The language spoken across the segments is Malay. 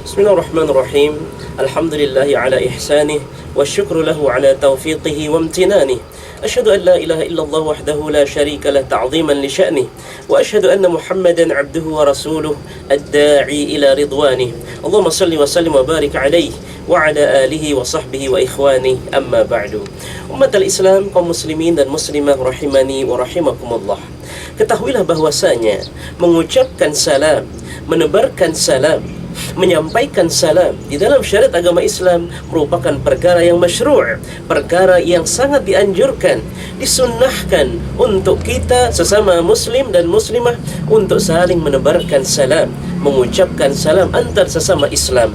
Bismillahirrahmanirrahim. Alhamdulillahi ala ihsanih wa syukru lahu ala taufiqihi wa amtinanih. Asyhadu an la ilaha illallah wahdahu la syarika lah ta'ziman li sya'nih wa asyhadu anna Muhammadan 'abduhu wa rasuluh ad-da'i ila ridwanih. Allahumma salli wa sallim wa barik alaihi wa ala alihi wa sahbihi wa ikhwani, amma ba'du. Umatul Islam, kaum muslimin dan muslimah rahimani wa rahimakumullah. Ketahuilah bahwasanya mengucapkan salam, menebarkan salam, menyampaikan salam di dalam syariat agama Islam merupakan perkara yang masyru', perkara yang sangat dianjurkan, disunnahkan untuk kita sesama muslim dan muslimah untuk saling menebarkan salam, mengucapkan salam antar sesama Islam,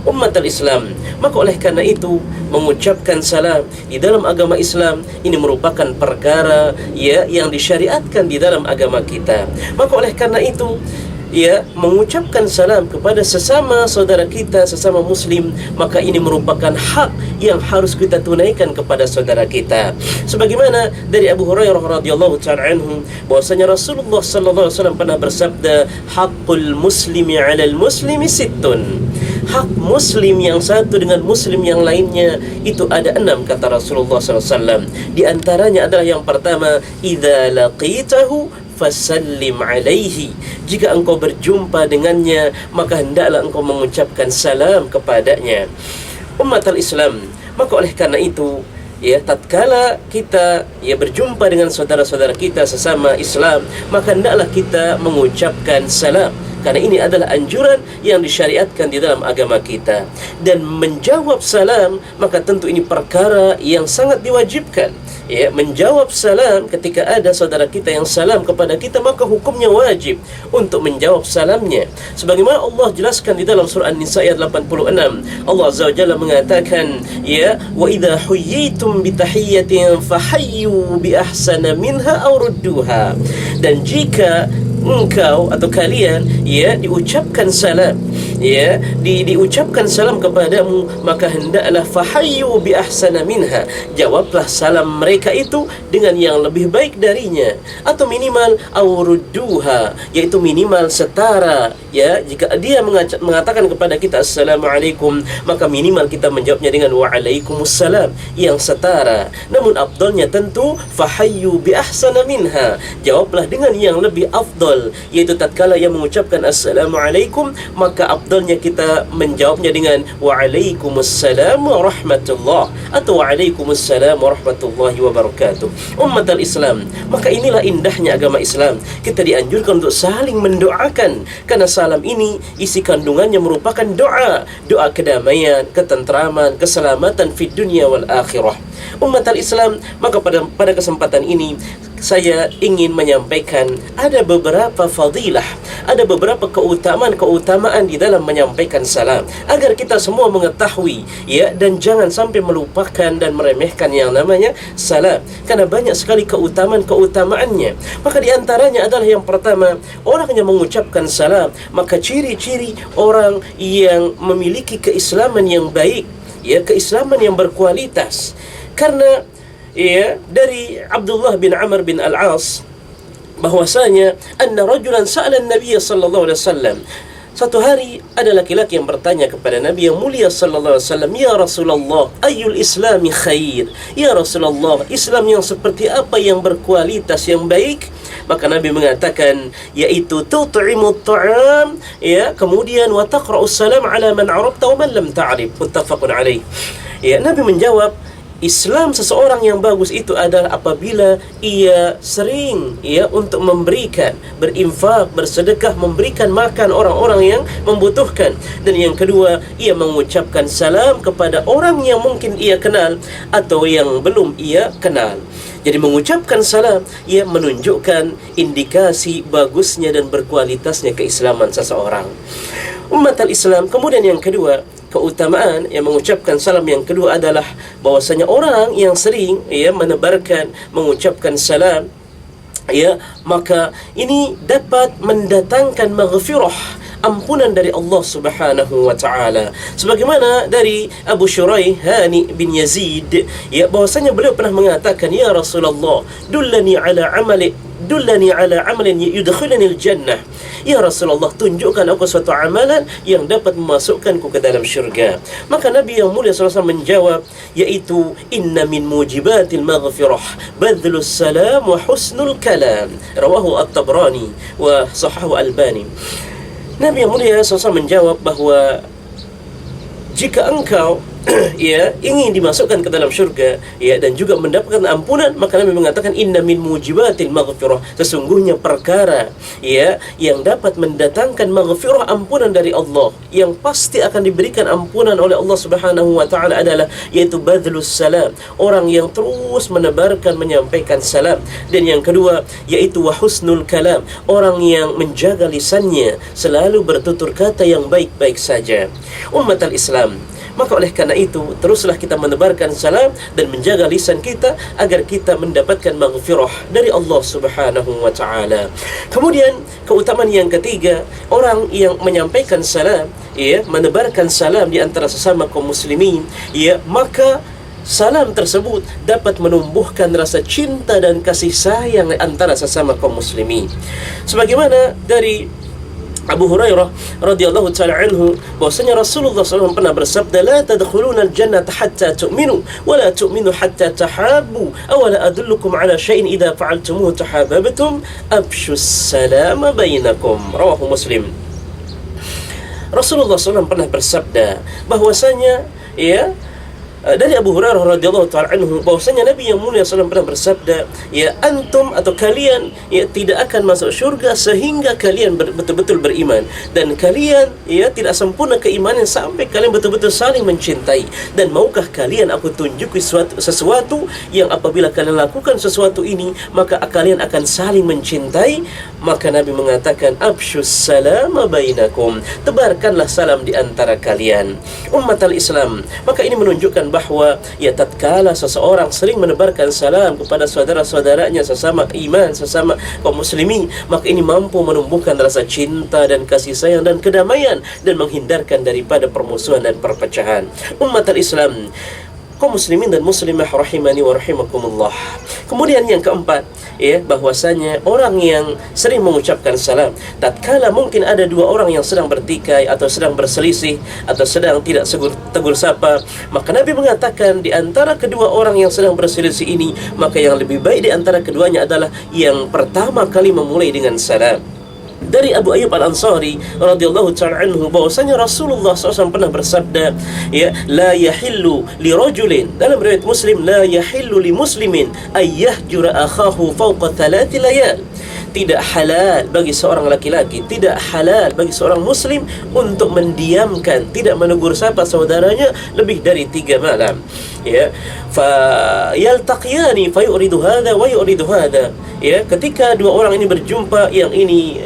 umatul Islam. Maka oleh karena itu, mengucapkan salam di dalam agama Islam ini merupakan perkara yang disyariatkan di dalam agama kita. Maka oleh karena itu, mengucapkan salam kepada sesama saudara kita, sesama muslim, maka ini merupakan hak yang harus kita tunaikan kepada saudara kita. Sebagaimana dari Abu Hurairah radhiyallahu ta'ala anhu, bahwasanya Rasulullah sallallahu alaihi wasallam pernah bersabda, haqqul muslimi 'alal muslimi sittun. Hak muslim yang satu dengan muslim yang lainnya itu ada 6, kata Rasulullah sallallahu alaihi wasallam. Di antaranya adalah yang pertama, idza laqitahu fasallim alaihi. Jika engkau berjumpa dengannya, maka hendaklah engkau mengucapkan salam kepadanya. Umatul Islam, maka oleh karena itu, tatkala kita berjumpa dengan saudara-saudara kita sesama Islam, maka hendaklah kita mengucapkan salam, karena ini adalah anjuran yang disyariatkan di dalam agama kita. Dan menjawab salam, maka tentu ini perkara yang sangat diwajibkan. Menjawab salam ketika ada saudara kita yang salam kepada kita, maka hukumnya wajib untuk menjawab salamnya. Sebagaimana Allah jelaskan di dalam surah An-Nisa ayat 86, Allah Azza wa Jalla mengatakan, wa idza huyyitum bi tahiyyatin fahayyu bi ahsana minha aw rudduha. Dan jika engkau atau kalian diucapkan salam, diucapkan salam kepadamu, maka hendaklah fahayyu bi ahsana minha, jawablah salam mereka itu dengan yang lebih baik darinya, atau minimal awrudduha, yaitu minimal setara. Jika dia mengatakan kepada kita assalamualaikum, maka minimal kita menjawabnya dengan waalaikumsalam, yang setara. Namun afdalnya tentu fahayyu bi ahsana minha, jawablah dengan yang lebih afdal, yaitu tatkala yang mengucapkan assalamualaikum, maka afdalnya kita menjawabnya dengan waalaikumsalam warahmatullah atau waalaikumsalam warahmatullahi wabarakatuh. Umatul Islam, maka inilah indahnya agama Islam. Kita dianjurkan untuk saling mendoakan, karena salam ini isi kandungannya merupakan doa kedamaian, ketentraman, keselamatan fid dunya wal akhirah. Umatul Islam, maka pada kesempatan ini saya ingin menyampaikan ada beberapa fadilah, ada beberapa keutamaan di dalam menyampaikan salam, agar kita semua mengetahui dan jangan sampai melupakan dan meremehkan yang namanya salam, karena banyak sekali keutamaannya. Maka di antaranya adalah yang pertama, orang yang mengucapkan salam, maka ciri-ciri orang yang memiliki keislaman yang baik, keislaman yang berkualitas. Karena dari Abdullah bin Amr bin Al-As bahwasanya anna rajulan sa'ala an-nabiy sallallahu alaihi wasallam, satu hari ada laki-laki yang bertanya kepada Nabi yang mulia sallallahu alaihi wasallam, ya Rasulullah, ayyul islami khair? Ya Rasulullah, Islam yang seperti apa yang berkualitas, yang baik? Maka Nabi mengatakan, yaitu tut'imut ta'am, kemudian wa taqra'us salam ala man 'arafta wa man lam ta'rif, muttafaqun alaih. Nabi menjawab, Islam seseorang yang bagus itu adalah apabila ia sering untuk memberikan, berinfak, bersedekah, memberikan makan orang-orang yang membutuhkan. Dan yang kedua, ia mengucapkan salam kepada orang yang mungkin ia kenal atau yang belum ia kenal. Jadi mengucapkan salam menunjukkan indikasi bagusnya dan berkualitasnya keislaman seseorang. Umatul Islam, kemudian yang kedua, keutamaan yang mengucapkan salam yang kedua adalah bahwasanya orang yang sering menebarkan, mengucapkan salam, maka ini dapat mendatangkan maghfirah, ampunan dari Allah Subhanahu wa taala. Sebagaimana dari Abu Shuraih Hani bin Yazid, bahwasanya beliau pernah mengatakan, ya Rasulullah, dullani ala amali dullani ala amalin yudkhilani al-jannah. Ya Rasulullah, tunjukkan aku suatu amalan yang dapat memasukkanku ke dalam syurga. Maka Nabi yang mulia SAW menjawab, yaitu inna min mujibatil maghfirah badlus salam wa husnul kalam. Rawahu At-Tabrani wa sahahu Albani. Nabi yang mulia SAW menjawab bahawa jika engkau ingin dimasukkan ke dalam syurga dan juga mendapatkan ampunan, maka Nabi mengatakan inna min mujibatil maghfirah, sesungguhnya perkara yang dapat mendatangkan maghfirah, ampunan dari Allah, yang pasti akan diberikan ampunan oleh Allah Subhanahu wa taala adalah yaitu badlus salam, orang yang terus menebarkan menyampaikan salam. Dan yang kedua yaitu wa husnul kalam, orang yang menjaga lisannya selalu bertutur kata yang baik-baik saja. Umat al-Islam, maka oleh karena itu, teruslah kita menebarkan salam dan menjaga lisan kita agar kita mendapatkan maghfirah dari Allah Subhanahu wa taala. Kemudian keutamaan yang ketiga, orang yang menyampaikan salam, menebarkan salam di antara sesama kaum muslimin, maka salam tersebut dapat menumbuhkan rasa cinta dan kasih sayang antara sesama kaum muslimin. Sebagaimana dari Abu Hurairah radhiyallahu ta'ala anhu bahwasanya Rasulullah SAW pernah bersabda, la tadkhuluna al-jannata hatta tu'minu wa la tu'minu hatta tahabbu aw la adullukum ala syai'in idza fa'altumuhu tahabbtum afshus salama bainakum. Rawahu Muslim. Rasulullah SAW pernah bersabda bahwasanya dari Abu Hurairah radhiyallahu ta'ala anhu bahwasanya Nabi yang mulia SAW pernah bersabda, antum atau kalian tidak akan masuk syurga sehingga kalian betul-betul beriman, dan kalian tidak sempurna keimanan sampai kalian betul-betul saling mencintai. Dan maukah kalian aku tunjuki sesuatu yang apabila kalian lakukan sesuatu ini maka kalian akan saling mencintai? Maka Nabi mengatakan afshus salama bainakum, tebarkanlah salam di antara kalian. Umat al-Islam, maka ini menunjukkan bahawa tatkala seseorang sering menebarkan salam kepada saudara-saudaranya sesama iman, sesama kaum muslimin, maka ini mampu menumbuhkan rasa cinta dan kasih sayang dan kedamaian dan menghindarkan daripada permusuhan dan perpecahan. Umat al-Islam, kaum muslimin dan muslimah rahimani wa rahimakumullah. Kemudian yang keempat, bahwasanya orang yang sering mengucapkan salam tatkala mungkin ada dua orang yang sedang bertikai atau sedang berselisih atau sedang tidak tegur sapa, maka Nabi mengatakan di antara kedua orang yang sedang berselisih ini, maka yang lebih baik di antara keduanya adalah yang pertama kali memulai dengan salam. Dari Abu Ayyub Al-Ansari radhiyallahu ta'ala anhu bahwasanya Rasulullah SAW pernah bersabda, la yahillu li rajulin, dalam riwayat Muslim, la yahillu li muslimin ay yahjura akhahu fawqa 3 layal. Tidak halal bagi seorang laki-laki, tidak halal bagi seorang muslim untuk mendiamkan, tidak menegur sapa saudaranya lebih dari 3 malam. Fa yaltaqiyani fa yuridu hadha wa yuridu hadha. Ketika dua orang ini berjumpa, yang ini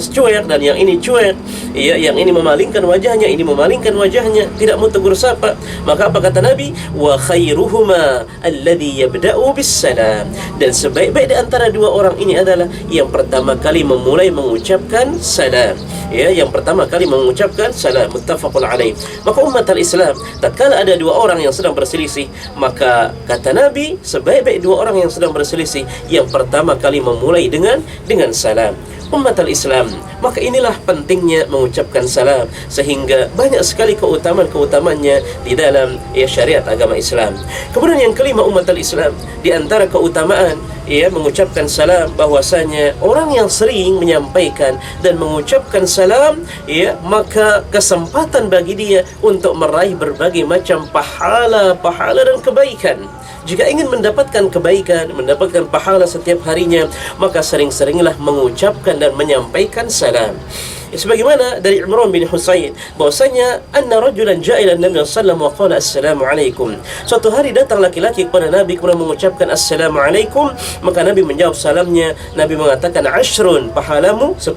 cuek dan yang ini cuek, yang ini memalingkan wajahnya, ini memalingkan wajahnya, tidak mau tegur sapa, maka apa kata Nabi? Wa khairuhuma alladhi yabda'u bis salam, dan sebaik-baik di antara dua orang ini adalah yang pertama kali memulai mengucapkan salam. Yang pertama kali mengucapkan salam. Muttafaqun alaih. Maka umat al-Islam, tatkala ada dua orang yang sedang berselisih, maka kata Nabi, sebaik-baik dua orang yang sedang berselisih, yang pertama kali memulai dengan salam. Umat al-Islam, maka inilah pentingnya mengucapkan salam, sehingga banyak sekali keutamaan-keutamaannya di dalam syariat agama Islam. Kemudian yang kelima, umat al-Islam, di antara keutamaan mengucapkan salam, bahwasanya orang yang sering menyampaikan dan mengucapkan salam, maka kesempatan bagi dia untuk meraih berbagai macam pahala dan kebaikan. Jika ingin mendapatkan kebaikan, mendapatkan pahala setiap harinya, maka sering-seringlah mengucapkan dan menyampaikan salam. Sebagaimana dari Imran bin Husain bahwasanya anna rajulan ja'a ila Nabi sallallahu alaihi wasallam wa qala assalamu alaikum. Suatu hari datang laki-laki kepada Nabi kemudian mengucapkan assalamu alaikum, maka Nabi menjawab salamnya. Nabi mengatakan ashrun, pahalamu 10.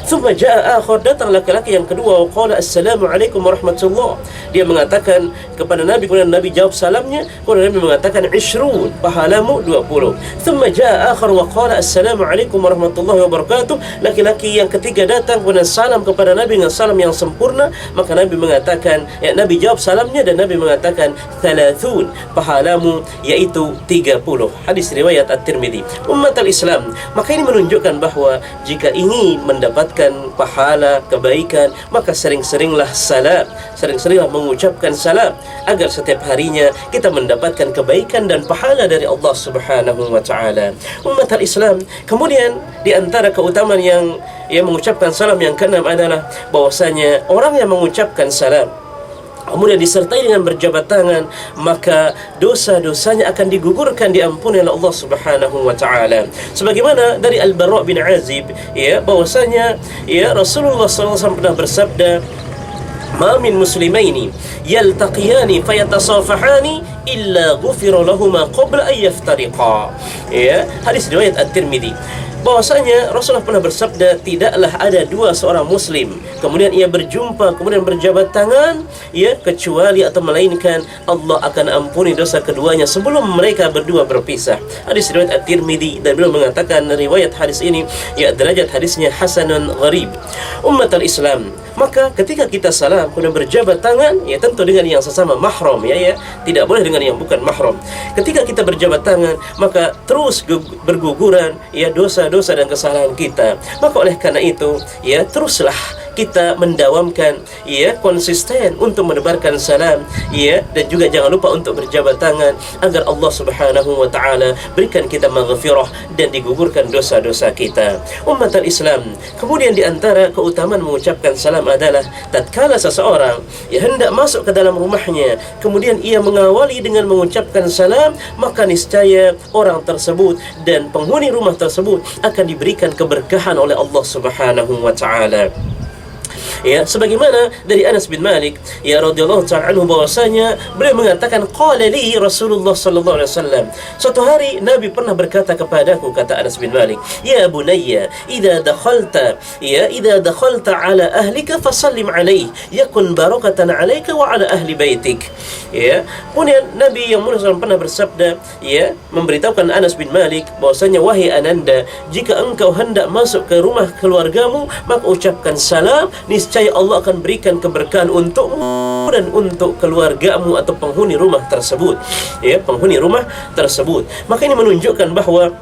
Thumma ja'a akhar, datang laki-laki yang kedua wa qala assalamu alaikum warahmatullah. Dia mengatakan kepada Nabi, kemudian Nabi jawab salamnya, kemudian Nabi mengatakan ishrun, pahalamu 20. Thumma ja'a akhar wa qala assalamu alaikum warahmatullahi wabarakatuh. Laki-laki yang ketiga datang kemudian mengucapkan salam kepada Nabi dengan salam yang sempurna, maka Nabi mengatakan, Nabi jawab salamnya dan Nabi mengatakan 30 pahalamu, iaitu 30. Hadis riwayat At-Tirmidzi. Umat al-Islam, maka ini menunjukkan bahawa jika ingin mendapatkan pahala kebaikan, maka sering-seringlah salam, sering-seringlah mengucapkan salam, agar setiap harinya kita mendapatkan kebaikan dan pahala dari Allah Subhanahu wa taala. Umat al-Islam, kemudian di antara keutamaan yang mengucapkan salam yang keenam adalah bahwasanya orang yang mengucapkan salam kemudian disertai dengan berjabat tangan, maka dosa-dosanya akan digugurkan, diampuni oleh Allah Subhanahu wa taala. Sebagaimana dari Al-Bara' bin Azib, bahwasanya Rasulullah SAW pernah bersabda, "Ma min muslimaini yaltaqiyani fayatasafahani illa ghufira lahumā qabla an yaftariqā." Hadis riwayat At-Tirmidzi. Bahwasanya Rasulullah pernah bersabda, tidaklah ada dua seorang muslim kemudian ia berjumpa kemudian berjabat tangan, kecuali atau melainkan Allah akan ampuni dosa keduanya sebelum mereka berdua berpisah. Hadis riwayat At-Tirmidzi, dan beliau mengatakan riwayat hadis ini derajat hadisnya hasanun gharib. Umat al-Islam, maka ketika kita salam kemudian berjabat tangan, tentu dengan yang sesama mahram, tidak boleh dengan yang bukan mahram. Ketika kita berjabat tangan, maka terus berguguran dosa-dosa dan kesalahan kita. Maka oleh karena itu, teruslah kita mendawamkan, konsisten untuk menebarkan salam, dan juga jangan lupa untuk berjabat tangan agar Allah Subhanahu wa taala berikan kita maghfirah dan digugurkan dosa-dosa kita. Umat al-Islam, kemudian di antara keutamaan mengucapkan salam adalah tatkala seseorang hendak masuk ke dalam rumahnya, kemudian ia mengawali dengan mengucapkan salam, maka niscaya orang tersebut dan penghuni rumah tersebut akan diberikan keberkahan oleh Allah Subhanahu wa taala. Sebagaimana dari Anas bin Malik radhiyallahu ta'ala anhu, bahwasanya beliau mengatakan, qala li Rasulullah sallallahu alaihi wasallam, suatu hari Nabi pernah berkata kepadaku, kata Anas bin Malik, ya bunayya idza dakhalta ala ahlika fasallim alaihi yakun barakatan alaika wa ala ahli baitik. Kemudian Nabi yang mulia SAW pernah bersabda, memberitahukan Anas bin Malik bahwasanya, wahai ananda, jika engkau hendak masuk ke rumah keluargamu, maka ucapkan salam, niscaya Allah akan berikan keberkahan untukmu dan untuk keluargamu atau penghuni rumah tersebut. Penghuni rumah tersebut. Maka ini menunjukkan bahawa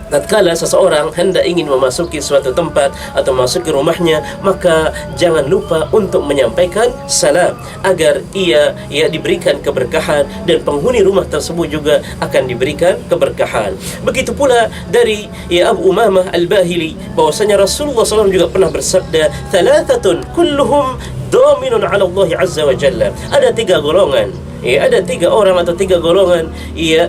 tatkala seseorang hendak ingin memasuki suatu tempat atau masuk ke rumahnya, maka jangan lupa untuk menyampaikan salam agar ia diberikan keberkahan dan penghuni rumah tersebut juga akan diberikan keberkahan. Begitu pula dari Abu Umamah Al-Bahili, bahwasanya Rasulullah SAW juga pernah bersabda, thalathatun kulluhum dhaminun 'ala Allah Azza wa Jalla. Ada tiga golongan, ada tiga orang atau tiga golongan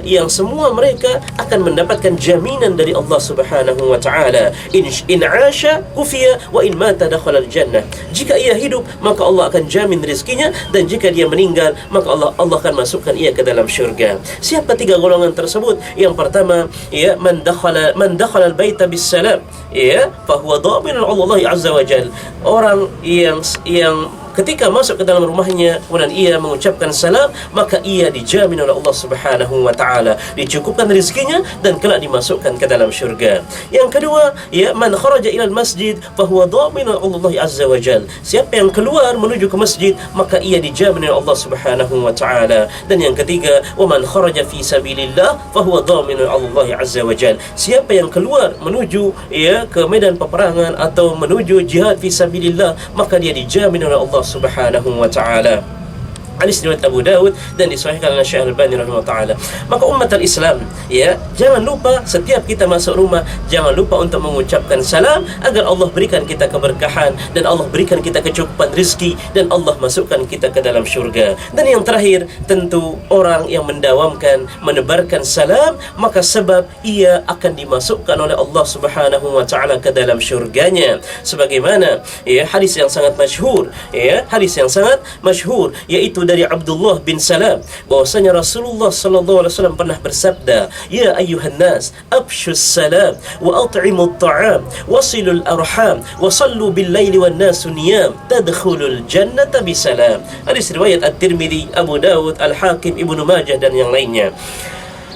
yang semua mereka akan mendapatkan jaminan dari Allah Subhanahu wa taala. In 'asha kufiya wa in mata dakhala al-jannah. Jika ia hidup, maka Allah akan jamin rezekinya, dan jika dia meninggal, maka Allah akan masukkan ia ke dalam syurga. Siapa tiga golongan tersebut? Yang pertama, man dakhala al-baita bis-salam, fa huwa dhaminun 'ala Allah Azza wa Jalla. Orang yang ketika masuk ke dalam rumahnya kemudian ia mengucapkan salam, maka ia dijamin oleh Allah Subhanahu wa taala, dicukupkan rezekinya dan kelak dimasukkan ke dalam syurga. Yang kedua, man kharaja ila al-masjid fa huwa dhaminun Allah Azza wa Jalla. Siapa yang keluar menuju ke masjid, maka ia dijamin oleh Allah Subhanahu wa taala. Dan yang ketiga, wa man kharaja fi sabilillah fa huwa dhaminun Allah Azza wa Jalla. Siapa yang keluar menuju ke medan peperangan atau menuju jihad fi sabilillah, maka dia dijamin oleh Allah Subhanahu wa ta'ala. Hadis riwayat Abu Dawud dan disahihkan oleh Syekh Al-Albani rahimahullah taala. Maka umat al-Islam, jangan lupa setiap kita masuk rumah, jangan lupa untuk mengucapkan salam agar Allah berikan kita keberkahan dan Allah berikan kita kecukupan rezeki dan Allah masukkan kita ke dalam syurga. Dan yang terakhir, tentu orang yang mendawamkan menebarkan salam, maka sebab ia akan dimasukkan oleh Allah Subhanahu wa taala ke dalam syurganya. Sebagaimana hadis yang sangat masyhur, yaitu dari Abdullah bin Salam, bahwasanya Rasulullah sallallahu alaihi wasallam pernah bersabda, ya ayyuhan nas afshus salam wa at'imut ta'am wasilul arham wa sallu bil laili wan nasu niyam tadkhulul jannata bisalam. Hadis riwayat At-Tirmidzi, Abu Dawud, Al-Hakim, Ibnu Majah dan yang lainnya.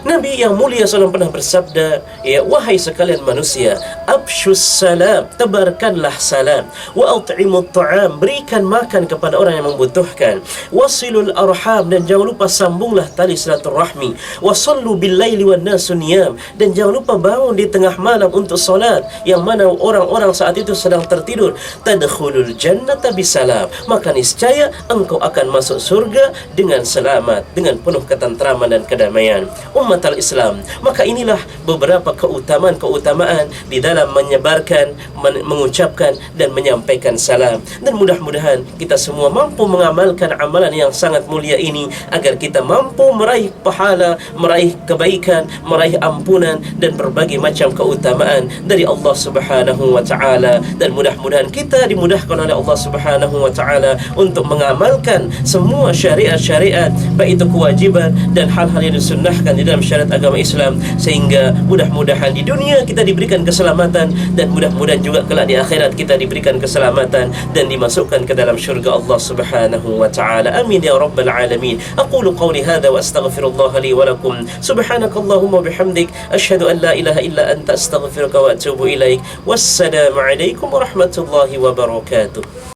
Nabi yang mulia SAW pernah bersabda, ya, wahai sekalian manusia, abshus salam, tebarkanlah salam, wa at'imut ta'am, berikan makan kepada orang yang membutuhkan, wasilul arham, dan jangan lupa sambunglah tali silaturahmi, wasallu bil laili wan nasu niyam, dan jangan lupa bangun di tengah malam untuk solat, yang mana orang-orang saat itu sedang tertidur. Tadkhulul jannata bisalam, maka niscaya engkau akan masuk surga dengan selamat, dengan penuh ketentraman dan kedamaian. Umat al-Islam, maka inilah beberapa keutamaan di dalam menyebarkan, mengucapkan dan menyampaikan salam. Dan mudah-mudahan kita semua mampu mengamalkan amalan yang sangat mulia ini, agar kita mampu meraih pahala, meraih kebaikan, meraih ampunan dan berbagai macam keutamaan dari Allah Subhanahu wa taala. Dan mudah-mudahan kita dimudahkan oleh Allah Subhanahu wa taala untuk mengamalkan semua syariat-syariat, baik itu kewajiban dan hal-hal yang disunnahkan di dalam syariat agama Islam, sehingga mudah-mudahan di dunia kita diberikan keselamatan, dan mudah-mudahan juga kelak di akhirat kita diberikan keselamatan dan dimasukkan ke dalam syurga Allah Subhanahu wa taala. Amin ya rabbal alamin. Aqulu qawli hadha wa astaghfirullah li wa lakum. Subhanakallahumma bihamdik, asyhadu an la ilaha illa anta, astaghfiruka wa atubu ilaik. Wassalamu alaikum warahmatullahi wabarakatuh.